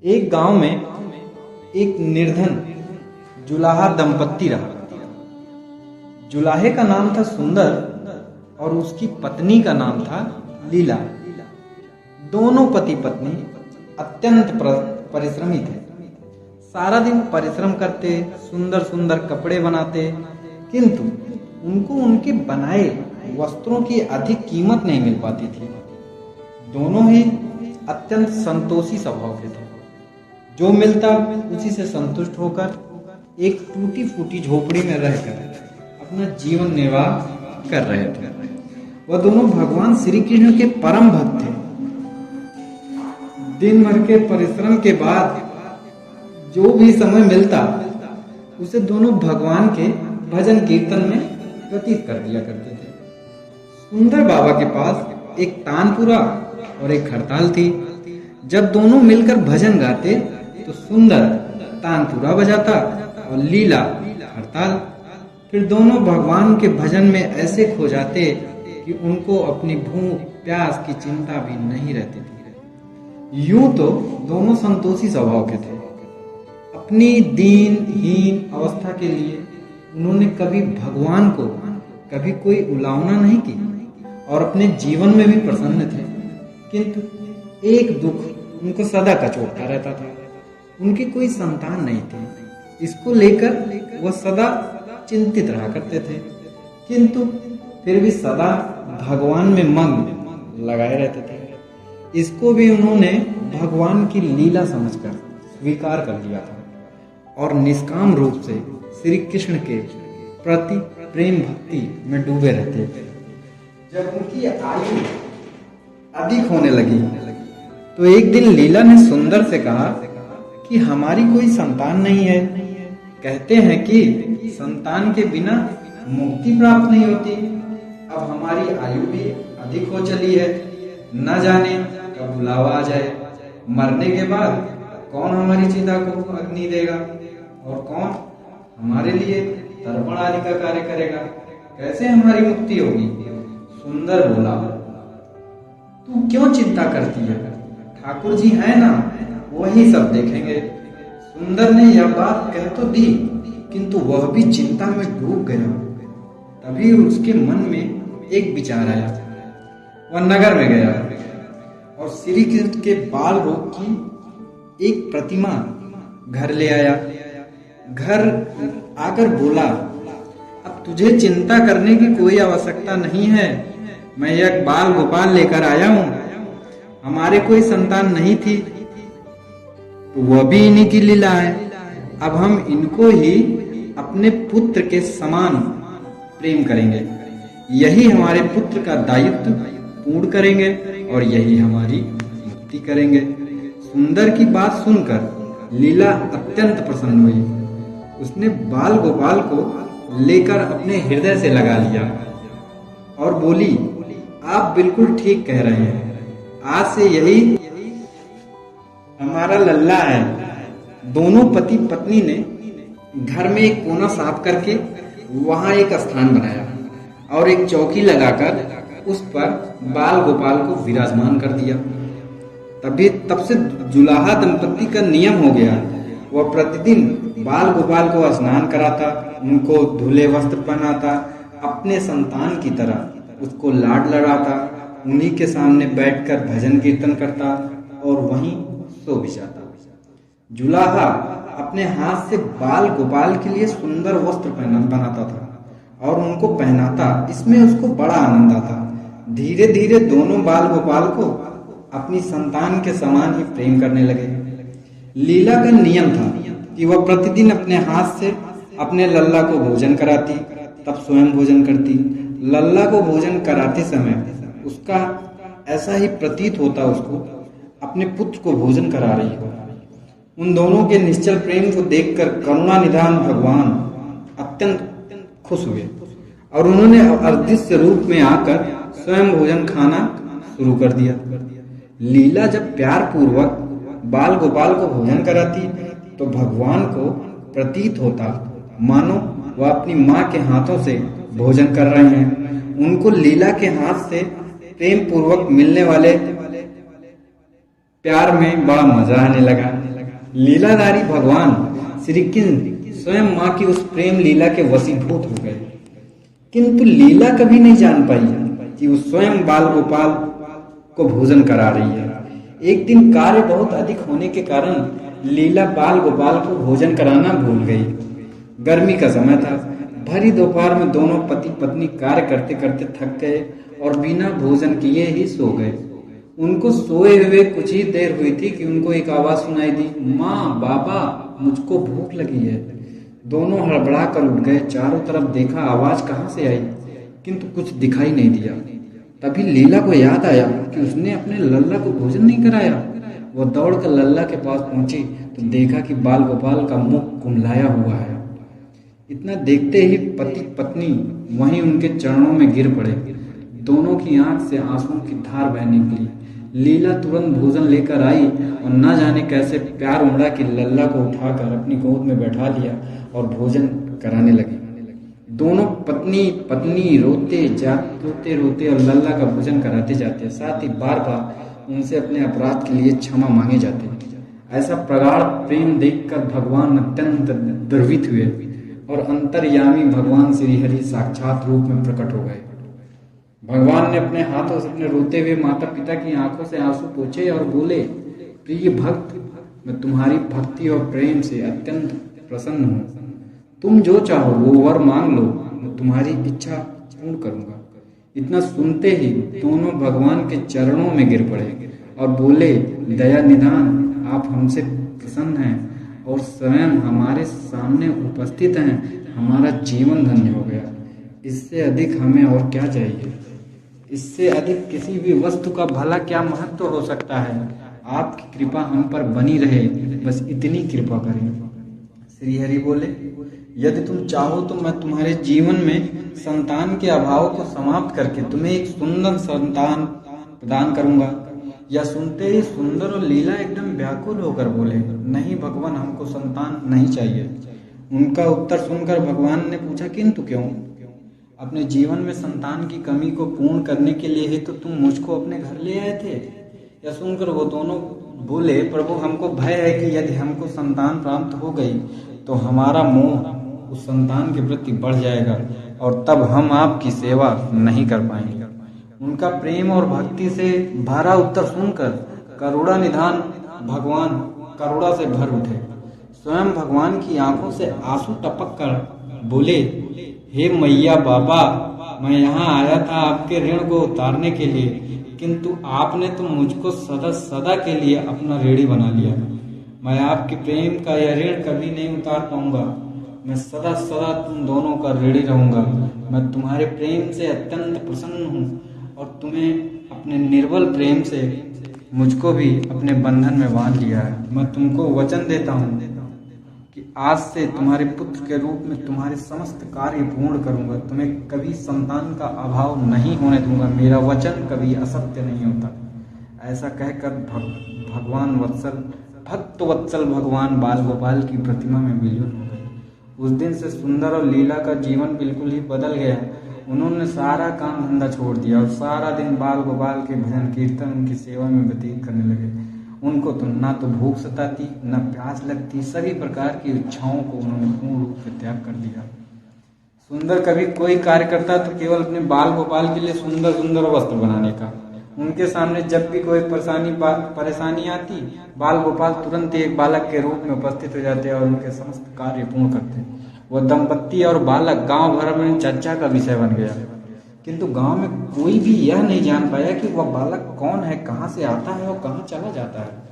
एक गांव में एक निर्धन जुलाहा दंपत्ति रहा। जुलाहे का नाम था सुंदर और उसकी पत्नी का नाम था लीला। दोनों पति पत्नी अत्यंत परिश्रमी थे। सारा दिन परिश्रम करते, सुंदर सुंदर कपड़े बनाते, किंतु उनको उनके बनाए वस्त्रों की अधिक कीमत नहीं मिल पाती थी। दोनों ही अत्यंत संतोषी स्वभाव के थे। जो मिलता उसी से संतुष्ट होकर एक टूटी फूटी झोपड़ी में रहकर अपना जीवन निर्वाह कर रहे थे। वह दोनों भगवान श्री कृष्ण के परम भक्त थे। दिन भर के परिश्रम के बाद जो भी समय मिलता उसे दोनों भगवान के भजन कीर्तन में व्यतीत कर दिया करते थे। सुंदर बाबा के पास एक तानपुरा और एक खड़ताल थी। जब दोनों मिलकर भजन गाते तो सुंदर तानपुरा बजाता और लीला खड़ताल। फिर दोनों भगवान के भजन में ऐसे खो जाते कि उनको अपनी भूख प्यास की चिंता भी नहीं रहती थी। यूं तो दोनों संतोषी स्वभाव के थे। अपनी दीनहीन अवस्था के लिए उन्होंने कभी भगवान को कभी कोई उलावना नहीं की और अपने जीवन में भी प्रसन्न थे। किंतु एक दुख उनको सदा कचोटता रहता था। उनकी कोई संतान नहीं थी। इसको लेकर वह सदा चिंतित रहा करते थे, किंतु फिर भी सदा भगवान में मग्न लगाए रहते थे। इसको भी उन्होंने भगवान की लीला समझकर स्वीकार कर लिया था और निष्काम रूप से श्री कृष्ण के प्रति प्रेम भक्ति में डूबे रहते थे। जब उनकी आयु अधिक होने लगी तो एक दिन लीला ने सुंदर से कहा कि हमारी कोई संतान नहीं है। कहते हैं कि संतान के बिना मुक्ति प्राप्त नहीं होती। अब हमारी आयु भी अधिक हो चली है, न जाने कब बुलावा आ जाए। मरने के बाद कौन हमारी चिता को अग्नि देगा और कौन हमारे लिए तर्पण आदि का कार्य करेगा। कैसे हमारी मुक्ति होगी? सुंदर बोला, तू क्यों चिंता करती है? ठाकुर जी है ना, वही सब देखेंगे। सुंदर ने यह बात कह तो दी, किंतु वह भी चिंता में डूब गया। तभी उसके मन में एक विचार आया। वह नगर में गया और श्री कृष्ण के बाल रूप की एक प्रतिमा घर ले आया। घर आकर बोला, अब तुझे चिंता करने की कोई आवश्यकता नहीं है। मैं एक बाल गोपाल लेकर आया हूँ। हमारे कोई संतान नहीं थी, तो वह भी इन्हीं की लीला है। अब हम इनको ही अपने पुत्र के समान प्रेम करेंगे। यही हमारे पुत्र का दायित्व पूर्ण करेंगे और यही हमारी मुक्ति करेंगे। सुंदर की बात सुनकर लीला अत्यंत प्रसन्न हुई। उसने बाल गोपाल को लेकर अपने हृदय से लगा लिया और बोली, आप बिल्कुल ठीक कह रहे हैं। आज से यही हमारा लल्ला है। दोनों पति पत्नी ने घर में एक कोना साफ करके वहां एक स्थान बनाया और एक चौकी लगाकर उस पर बाल गोपाल को विराजमान कर दिया। तब से जुलाहा दंपत्ति का नियम हो गया। वह प्रतिदिन बाल गोपाल को स्नान कराता, उनको धुले वस्त्र पहनाता, अपने संतान की तरह उसको लाड लड़ाता, उन्हीं के सामने बैठकर भजन कीर्तन करता और वहीं सो भी जाता। जुलाहा अपने हाथ से बाल गोपाल के लिए सुंदर वस्त्र बनाता था और उनको पहनाता। इसमें उसको बड़ा आनंद आता। धीरे धीरे दोनों बाल गोपाल को अपनी संतान के समान ही प्रेम करने लगे। लीला का नियम था कि वह प्रतिदिन अपने हाथ से अपने लल्ला को भोजन कराती, तब स्वयं भोजन करती। लल्ला को भोजन कराते समय उसका ऐसा ही प्रतीत होता उसको अपने पुत्र को भोजन करा रही हो। उन दोनों के निश्चल प्रेम को देखकर करुणा निधान भगवान अत्यंत खुश हुए और उन्होंने अदृश्य रूप में आकर स्वयं भोजन खाना शुरू कर दिया। लीला जब प्यार पूर्वक बाल गोपाल को भोजन कराती तो भगवान को प्रतीत होता मानो वह अपनी माँ के हाथों से भोजन कर रहे हैं। उनको लीला के हाथ से प्रेम पूर्वक मिलने वाले प्यार में बड़ा मजा आने लगा। लीलाधारी भगवान श्री कृष्ण स्वयं माँ की उस प्रेम लीला के वशीभूत हो गए, किंतु लीला कभी नहीं जान पाई कि वो स्वयं बाल गोपाल को भोजन करा रही है। एक दिन कार्य बहुत अधिक होने के कारण लीला बाल गोपाल को भोजन कराना भूल गई। गर्मी का समय था। भरी दोपहर में दोनों पति पत्नी कार्य करते करते थक गए और बिना भोजन किए ही सो गए। उनको सोए हुए कुछ ही देर हुई थी कि उनको एक आवाज सुनाई दी, माँ, बाबा, मुझको भूख लगी है। दोनों हड़बड़ा कर उठ गए। चारों तरफ देखा, आवाज कहाँ से आई, किंतु कुछ दिखाई नहीं दिया। तभी लीला को याद आया कि उसने अपने लल्ला को भोजन नहीं कराया। वो दौड़कर लल्ला के पास पहुंची तो देखा कि बाल गोपाल का मुख कुम्हलाया हुआ है। इतना देखते ही पति पत्नी वहीं उनके चरणों में गिर पड़े। दोनों की आंख से आंसुओं की धार बह निकली। लीला तुरंत भोजन लेकर आई और न जाने कैसे प्यार उमड़ा कि लल्ला को उठाकर अपनी गोद में बैठा लिया और भोजन कराने लगी। दोनों पत्नी पत्नी रोते रोते और लल्ला का भोजन कराते जाते, साथ ही बार बार उनसे अपने अपराध के लिए क्षमा मांगे जाते। ऐसा प्रगाढ़ प्रेम देखकर भगवान अत्यंत द्रवित हुए और अंतर्यामी भगवान श्री हरि साक्षात रूप में प्रकट हो गए। भगवान ने अपने हाथों से अपने रोते हुए माता पिता की आंखों से आंसू पोंछे और बोले, प्रिय भक्त, मैं तुम्हारी भक्ति और प्रेम से अत्यंत प्रसन्न हूँ। तुम जो चाहो वो वर मांग लो, मैं तुम्हारी इच्छा पूर्ण करूंगा। इतना सुनते ही दोनों भगवान के चरणों में गिर पड़े और बोले, दया निधान, आप हमसे प्रसन्न हैं और स्वयं हमारे सामने उपस्थित हैं। हमारा जीवन धन्य हो गया। इससे अधिक हमें और क्या चाहिए? इससे अधिक किसी भी वस्तु का भला क्या महत्व हो सकता है? आपकी कृपा हम पर बनी रहे, बस इतनी कृपा करें। श्री हरि बोले, यदि तुम चाहो तो मैं तुम्हारे जीवन में संतान के अभाव को समाप्त करके तुम्हें एक सुंदर संतान प्रदान करूंगा। यह सुनते ही सुंदर और लीला एकदम व्याकुल होकर बोले, नहीं भगवान, हमको संतान नहीं चाहिए। उनका उत्तर सुनकर भगवान ने पूछा, किंतु क्यों? अपने जीवन में संतान की कमी को पूर्ण करने के लिए ही तो तुम मुझको अपने घर ले आए थे। यह सुनकर वो दोनों बोले, प्रभु, हमको भय है कि यदि हमको संतान प्राप्त हो गई तो हमारा मोह उस संतान के प्रति बढ़ जाएगा और तब हम आपकी सेवा नहीं कर पाएंगे। उनका प्रेम और भक्ति से भरा उत्तर सुनकर करुणा निधान भगवान करुणा से भर उठे। स्वयं भगवान की आंखों से आंसू टपक कर बोले, हे मैया बाबा, मैं यहाँ आया था आपके ऋण को उतारने के लिए, किंतु आपने तो मुझको सदा सदा के लिए अपना ऋणी बना लिया। मैं आपके प्रेम का यह ऋण कभी नहीं उतार पाऊंगा। मैं सदा सदा तुम दोनों का ऋणी रहूंगा। मैं तुम्हारे प्रेम से अत्यंत प्रसन्न हूँ और तुम्हें अपने निर्बल प्रेम से मुझको भी अपने बंधन में बांध लिया है। मैं तुमको वचन देता हूँ कि आज से तुम्हारे पुत्र के रूप में तुम्हारे समस्त कार्य पूर्ण करूंगा। तुम्हें कभी संतान का अभाव नहीं होने दूंगा। मेरा वचन कभी असत्य नहीं होता। ऐसा कहकर भगवान भक्त वत्सल भगवान बाल गोपाल की प्रतिमा में विलीन हो गए। उस दिन से सुंदर और लीला का जीवन बिल्कुल ही बदल गया। उन्होंने सारा काम धंधा छोड़ दिया और सारा दिन बाल गोपाल के भजन कीर्तन उनकी सेवा में व्यतीत करने लगे। उनको तो ना तो भूख सताती न प्यास लगती। सभी प्रकार की इच्छाओं को उन्होंने पूर्ण रूप से त्याग कर दिया। सुंदर कभी कोई कार्य करता तो केवल अपने बाल गोपाल के लिए सुंदर सुंदर वस्त्र बनाने का। उनके सामने जब भी कोई परेशानी आती, बाल गोपाल तुरंत एक बालक के रूप में उपस्थित हो जाते और उनके समस्त कार्य पूर्ण करते। वह दंपत्ति और बालक गांव भर में चर्चा का विषय बन गया, किंतु गांव में कोई भी यह नहीं जान पाया कि वह बालक कौन है, कहाँ से आता है और कहाँ चला जाता है।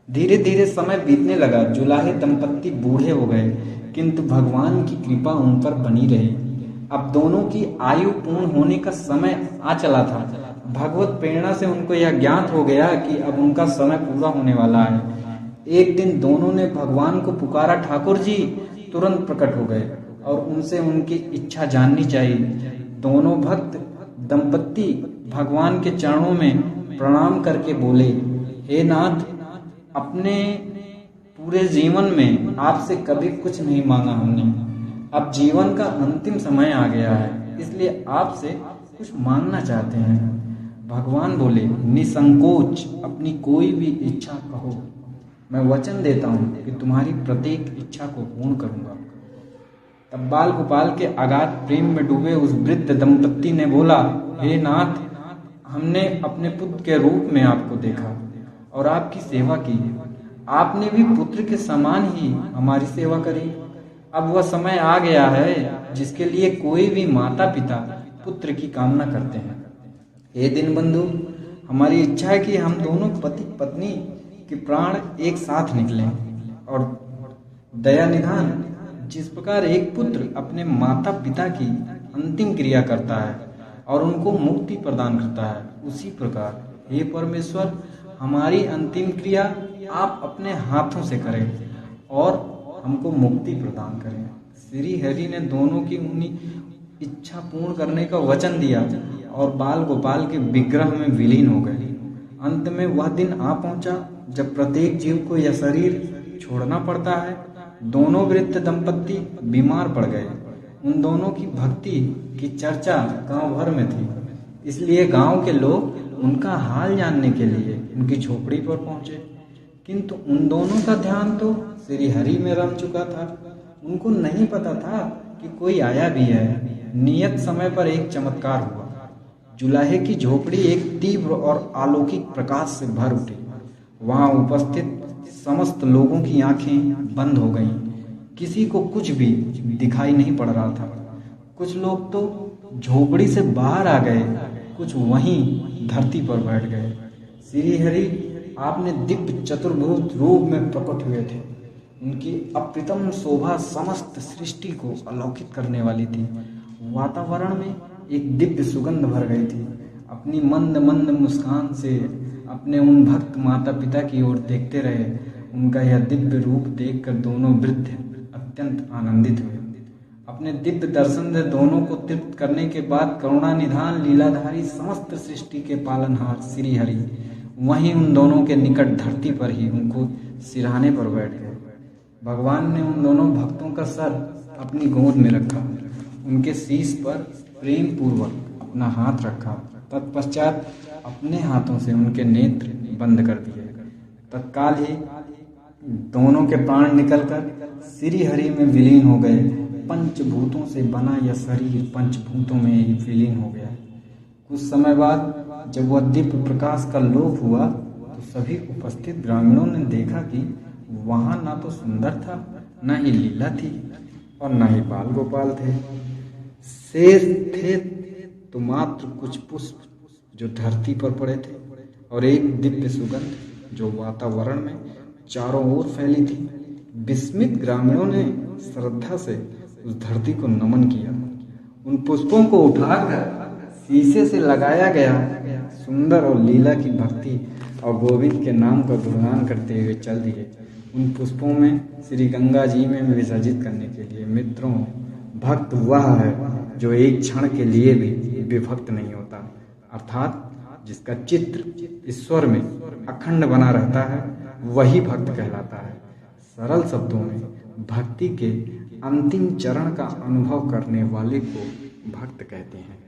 धीरे धीरे समय बीतने लगा। जुलाहे दंपत्ति बूढ़े हो गए, किंतु भगवान की कृपा उन पर बनी रही। अब दोनों की आयु पूर्ण होने का समय आ चला था। भगवत प्रेरणा से उनको यह ज्ञात हो गया कि अब उनका समय पूरा होने वाला है। एक दिन दोनों ने भगवान को पुकारा, ठाकुर जी, तुरंत प्रकट हो गए और उनसे उनकी इच्छा जाननी चाहिए। दोनों भक्त दंपत्ति भगवान के चरणों में प्रणाम करके बोले, हे नाथ, अपने पूरे जीवन में आपसे कभी कुछ नहीं मांगा हमने। अब जीवन का अंतिम समय आ गया है, इसलिए आपसे कुछ मांगना चाहते हैं। भगवान बोले, निसंकोच अपनी कोई भी इच्छा कहो, मैं वचन देता हूँ कि तुम्हारी प्रत्येक इच्छा को पूर्ण करूँगा। तब बाल गोपाल के अगाध प्रेम में डूबे उस वृद्ध दंपत्ति ने बोला, हे नाथ, हमने अपने पुत्र के रूप में आपको देखा और आपकी सेवा की। आपने भी पुत्र के समान ही हमारी सेवा करी। अब वह समय आ गया है जिसके लिए कोई भी माता पिता पुत्र की कामना करते हैं। हे दीनबंधु, हमारी इच्छा है कि हम दोनों पति पत्नी के प्राण एक साथ निकलें और दया निधान, जिस प्रकार एक पुत्र अपने माता पिता की अंतिम क्रिया करता है और उनको मुक्ति प्रदान करता है, उसी प्रकार हे परमेश्वर, हमारी अंतिम क्रिया आप अपने हाथों से करें और हमको मुक्ति प्रदान करें। श्री हरि ने दोनों की उन्हीं इच्छा पूर्ण करने का वचन दिया और बाल गोपाल के विग्रह में विलीन हो गए। अंत में वह दिन आ पहुंचा जब प्रत्येक जीव को यह शरीर छोड़ना पड़ता है। दोनों वृद्ध दंपत्ति बीमार पड़ गए। उन दोनों की भक्ति की चर्चा गांव भर में थी, इसलिए गांव के लोग उनका हाल जानने के लिए उनकी झोपड़ी पर पहुंचे। किंतु उन दोनों का ध्यान तो श्री हरि में रम चुका था। उनको नहीं पता था कि कोई आया भी है। नियत समय पर एक चमत्कार हुआ। जुलाहे की झोपड़ी एक तीव्र और अलौकिक प्रकाश से भर उठी। वहां उपस्थित समस्त लोगों की आंखें बंद हो गईं। किसी को कुछ भी दिखाई नहीं पड़ रहा था। कुछ लोग तो झोपड़ी से बाहर आ गए, कुछ वहीं धरती पर बैठ गए। श्री हरि आपने दिव्य चतुर्भुज रूप में प्रकट हुए थे। उनकी अप्रतिम शोभा समस्त सृष्टि को अलौकित करने वाली थी। वातावरण में एक दिव्य सुगंध भर गई थी। अपनी मंद मंद मुस्कान से अपने उन भक्त माता पिता की ओर देखते रहे। उनका यह दिव्य रूप देखकर दोनों वृद्ध अत्यंत आनंदित हुए। अपने दिव्य दर्शन से दोनों को तृप्त करने के बाद करुणा निधान लीलाधारी समस्त सृष्टि के पालनहार श्री हरि वहीं उन दोनों के निकट धरती पर ही उनको सिरहाने पर बैठ गए। भगवान ने उन दोनों भक्तों का सर अपनी गोद में रखा, उनके शीश पर प्रेम पूर्वक अपना हाथ रखा। तत्पश्चात अपने हाथों से उनके नेत्र बंद कर दिए। तत्काल ही दोनों के प्राण निकलकर श्री हरि में विलीन हो गए। पंचभूतों से बना यह शरीर पंचभूतों में ही विलीन हो गया। कुछ समय बाद जब वह दिव्य प्रकाश का लोप हुआ तो सभी उपस्थित ग्रामीणों ने देखा कि वहां ना तो सुंदर था, न ही लीला थी और न ही बाल गोपाल थे। शेष थे तो मात्र कुछ पुष्प जो धरती पर पड़े थे और एक दिव्य सुगंध जो वातावरण में चारों ओर फैली थी। विस्मित ग्रामीणों ने श्रद्धा से उस धरती को नमन किया। उन पुष्पों को उठाकर शीशे से लगाया गया सुंदर और लीला की भक्ति और गोविंद के नाम का गुणगान करते हुए चल दिए उन पुष्पों में श्री गंगा जी में विसर्जित करने के लिए। मित्रों, भक्त वह है जो एक क्षण के लिए भी विभक्त नहीं होता, अर्थात जिसका चित्र ईश्वर में अखंड बना रहता है, वही भक्त कहलाता है। सरल शब्दों में भक्ति के अंतिम चरण का अनुभव करने वाले को भक्त कहते हैं।